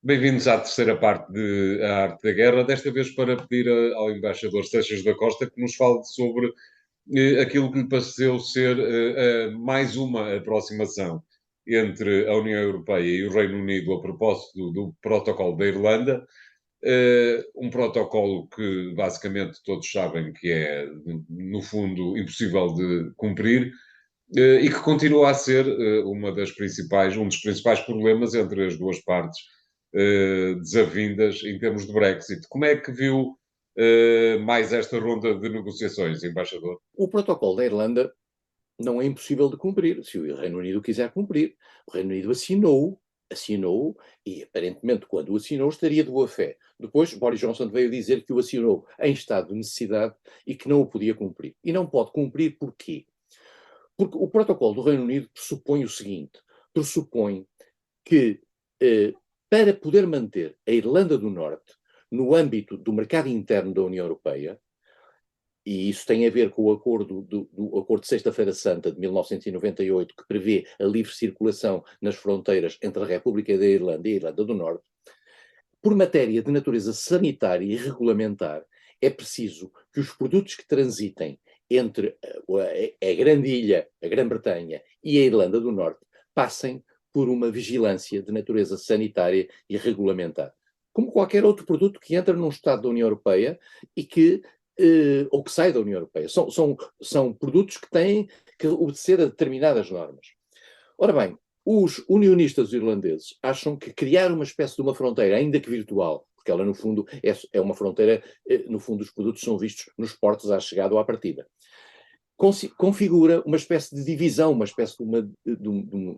Bem-vindos à terceira parte de A Arte da Guerra, desta vez para pedir ao embaixador Seixas da Costa que nos fale sobre aquilo que lhe pareceu ser mais uma aproximação entre a União Europeia e o Reino Unido a propósito do protocolo da Irlanda, um protocolo que basicamente todos sabem que é, no fundo, impossível de cumprir, e que continua a ser um dos principais problemas entre as duas partes desavindas em termos de Brexit. Como é que viu mais esta ronda de negociações, embaixador? O protocolo da Irlanda não é impossível de cumprir, se o Reino Unido quiser cumprir. O Reino Unido assinou, e aparentemente quando o assinou estaria de boa fé. Depois Boris Johnson veio dizer que o assinou em estado de necessidade e que não o podia cumprir. E não pode cumprir porquê? Porque o protocolo do Reino Unido pressupõe o seguinte, pressupõe que para poder manter a Irlanda do Norte no âmbito do mercado interno da União Europeia, e isso tem a ver com o do Acordo de Sexta-feira Santa de 1998, que prevê a livre circulação nas fronteiras entre a República da Irlanda e a Irlanda do Norte. Por matéria de natureza sanitária e regulamentar, é preciso que os produtos que transitem entre a Grande Ilha, a Grã-Bretanha e a Irlanda do Norte passem por uma vigilância de natureza sanitária e regulamentar. Como qualquer outro produto que entra num Estado da União Europeia e que ou que sai da União Europeia. São produtos que têm que obedecer a determinadas normas. Ora bem, os unionistas irlandeses acham que criar uma espécie de uma fronteira, ainda que virtual, porque ela no fundo é uma fronteira, no fundo os produtos são vistos nos portos à chegada ou à partida, configura uma espécie de divisão, uma espécie de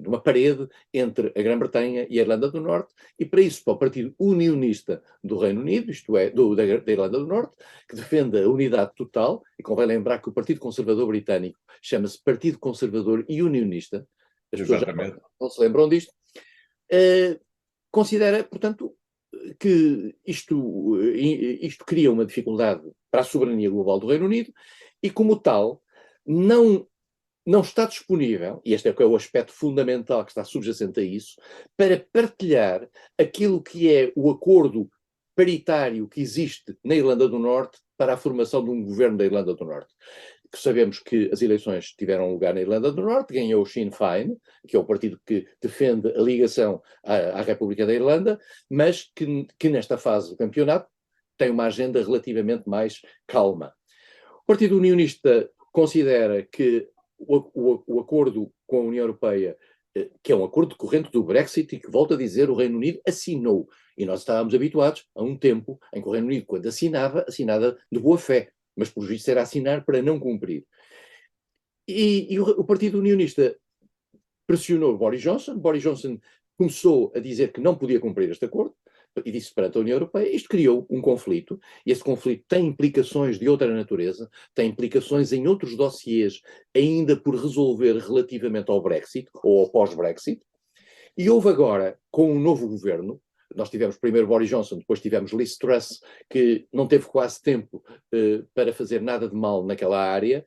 uma parede entre a Grã-Bretanha e a Irlanda do Norte, e para isso, para o Partido Unionista do Reino Unido, isto é, da Irlanda do Norte, que defende a unidade total, e convém lembrar que o Partido Conservador Britânico chama-se Partido Conservador e Unionista, as pessoas já Exatamente. não se lembram disto, considera, portanto, que isto cria uma dificuldade para a soberania global do Reino Unido, e como tal, não, não está disponível, e este é o aspecto fundamental que está subjacente a isso, para partilhar aquilo que é o acordo paritário que existe na Irlanda do Norte para a formação de um governo da Irlanda do Norte. Que sabemos que as eleições tiveram lugar na Irlanda do Norte, ganhou o Sinn Féin, que é o partido que defende a ligação à República da Irlanda, mas que nesta fase do campeonato tem uma agenda relativamente mais calma. O Partido Unionista considera que o acordo com a União Europeia, que é um acordo decorrente do Brexit e que, volto a dizer, o Reino Unido assinou. E nós estávamos habituados a um tempo em que o Reino Unido, quando assinava de boa fé, mas por visto era assinar para não cumprir. E o Partido Unionista pressionou Boris Johnson começou a dizer que não podia cumprir este acordo, e disse perante a União Europeia, isto criou um conflito, e esse conflito tem implicações de outra natureza, tem implicações em outros dossiês ainda por resolver relativamente ao Brexit, ou ao pós-Brexit, e houve agora, com um novo governo, nós tivemos primeiro Boris Johnson, depois tivemos Liz Truss, que não teve quase tempo para fazer nada de mal naquela área,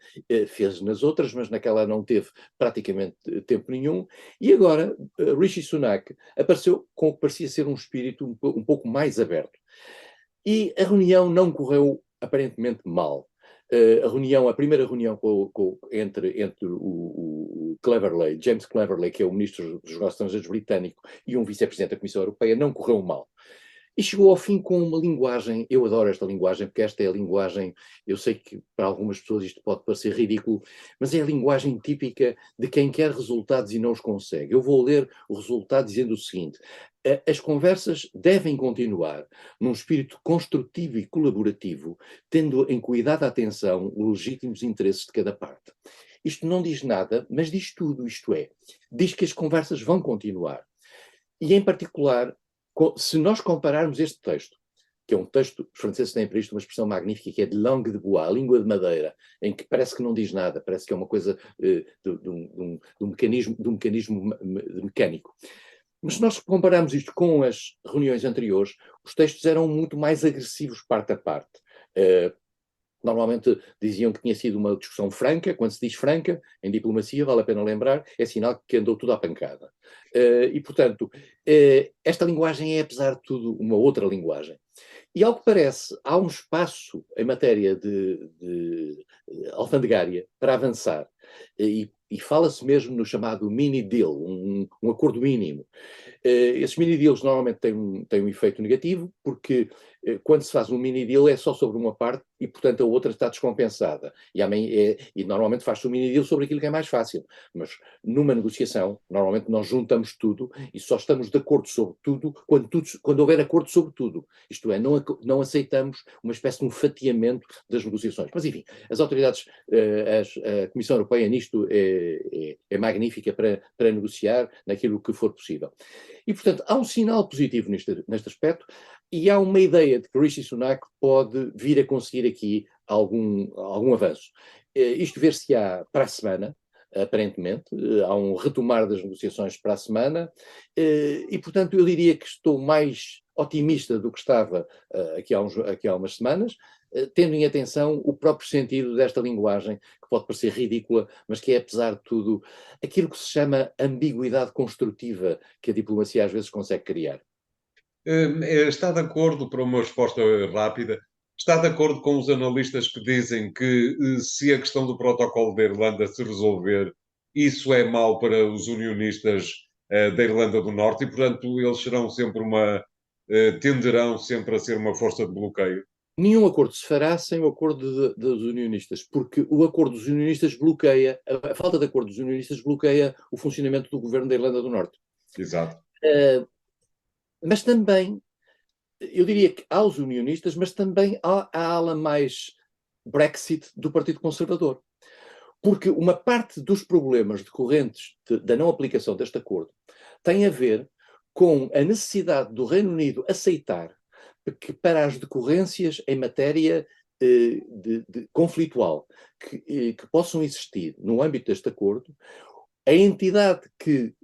fez nas outras, mas naquela não teve praticamente tempo nenhum, e agora Rishi Sunak apareceu com o que parecia ser um espírito um pouco mais aberto. E a reunião não correu aparentemente mal. A primeira reunião entre o Cleverly, James Cleverly, que é o ministro dos Negócios Estrangeiros britânico, e um vice-presidente da Comissão Europeia, não correu mal. E chegou ao fim com uma linguagem, eu adoro esta linguagem, porque esta é a linguagem, eu sei que para algumas pessoas isto pode parecer ridículo, mas é a linguagem típica de quem quer resultados e não os consegue. Eu vou ler o resultado dizendo o seguinte: as conversas devem continuar num espírito construtivo e colaborativo, tendo em cuidado a atenção os legítimos interesses de cada parte. Isto não diz nada, mas diz tudo, isto é, diz que as conversas vão continuar. E, em particular, se nós compararmos este texto, que é um texto, os franceses têm para isto uma expressão magnífica, que é de langue de bois, a língua de madeira, em que parece que não diz nada, parece que é uma coisa de um mecanismo mecânico. Mas se nós compararmos isto com as reuniões anteriores, os textos eram muito mais agressivos parte a parte. Normalmente diziam que tinha sido uma discussão franca. Quando se diz franca, em diplomacia, vale a pena lembrar, é sinal que andou tudo à pancada. E, portanto, esta linguagem é, apesar de tudo, uma outra linguagem. E, ao que parece, há um espaço em matéria de alfandegária para avançar. E fala-se mesmo no chamado mini deal, um acordo mínimo. Esses mini deals normalmente têm um efeito negativo, porque quando se faz um mini deal é só sobre uma parte e, portanto, a outra está descompensada. E normalmente faz-se um mini deal sobre aquilo que é mais fácil. Mas numa negociação, normalmente nós juntamos tudo e só estamos de acordo sobre tudo quando houver acordo sobre tudo. Isto é, não aceitamos uma espécie de um fatiamento das negociações. Mas, enfim, as autoridades, a Comissão Europeia nisto é magnífica para negociar naquilo que for possível. E, portanto, há um sinal positivo neste aspecto e há uma ideia de que Rishi Sunak pode vir a conseguir aqui algum avanço. Isto ver-se-á para a semana, aparentemente. Há um retomar das negociações para a semana e, portanto, eu diria que estou mais otimista do que estava aqui há umas semanas, tendo em atenção o próprio sentido desta linguagem, que pode parecer ridícula, mas que é, apesar de tudo, aquilo que se chama ambiguidade construtiva que a diplomacia às vezes consegue criar. Está de acordo, para uma resposta rápida, está de acordo com os analistas que dizem que se a questão do protocolo da Irlanda se resolver, isso é mau para os unionistas da Irlanda do Norte e, portanto, eles serão sempre tenderão sempre a ser uma força de bloqueio? Nenhum acordo se fará sem o acordo dos unionistas, porque o acordo dos unionistas bloqueia, a falta de acordo dos unionistas bloqueia o funcionamento do governo da Irlanda do Norte. Exato. Mas também, eu diria que há os unionistas, mas também há a ala mais Brexit do Partido Conservador. Porque uma parte dos problemas decorrentes da não aplicação deste acordo tem a ver com a necessidade do Reino Unido aceitar que, para as decorrências em matéria conflitual que possam existir no âmbito deste acordo, a entidade que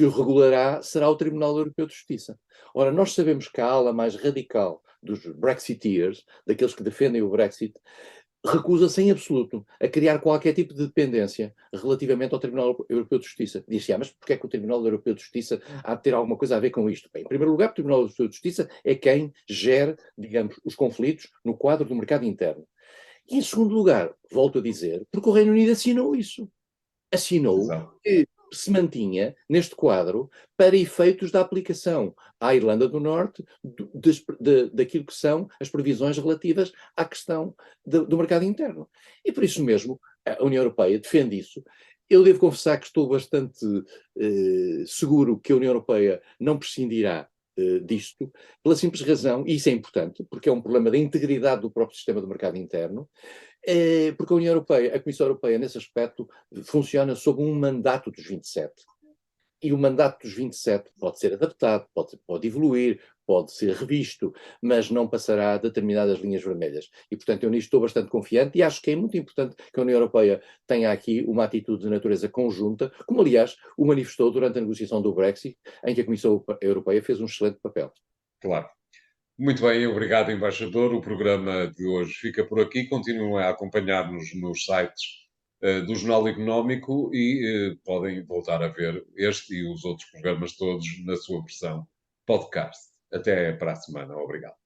o regulará será o Tribunal Europeu de Justiça. Ora, nós sabemos que a ala mais radical dos Brexiteers, daqueles que defendem o Brexit, recusa-se em absoluto a criar qualquer tipo de dependência relativamente ao Tribunal Europeu de Justiça. Diz-se, mas porquê é que o Tribunal Europeu de Justiça há de ter alguma coisa a ver com isto? Bem, em primeiro lugar, o Tribunal Europeu de Justiça é quem gera, digamos, os conflitos no quadro do mercado interno. E, em segundo lugar, volto a dizer, porque o Reino Unido assinou isso. Assinou Exato. que se mantinha neste quadro para efeitos da aplicação à Irlanda do Norte daquilo que são as previsões relativas à questão do mercado interno. E por isso mesmo a União Europeia defende isso. Eu devo confessar que estou bastante seguro que a União Europeia não prescindirá disto, pela simples razão, e isso é importante, porque é um problema da integridade do próprio sistema do mercado interno, porque a União Europeia, a Comissão Europeia, nesse aspecto, funciona sob um mandato dos 27. E o mandato dos 27 pode ser adaptado, pode evoluir, pode ser revisto, mas não passará a determinadas linhas vermelhas. E, portanto, eu nisto estou bastante confiante e acho que é muito importante que a União Europeia tenha aqui uma atitude de natureza conjunta, como, aliás, o manifestou durante a negociação do Brexit, em que a Comissão Europeia fez um excelente papel. Claro. Muito bem, obrigado, embaixador. O programa de hoje fica por aqui. Continuem a acompanhar-nos nos sites do Jornal Económico e podem voltar a ver este e os outros programas todos na sua versão podcast. Até para a semana. Obrigado.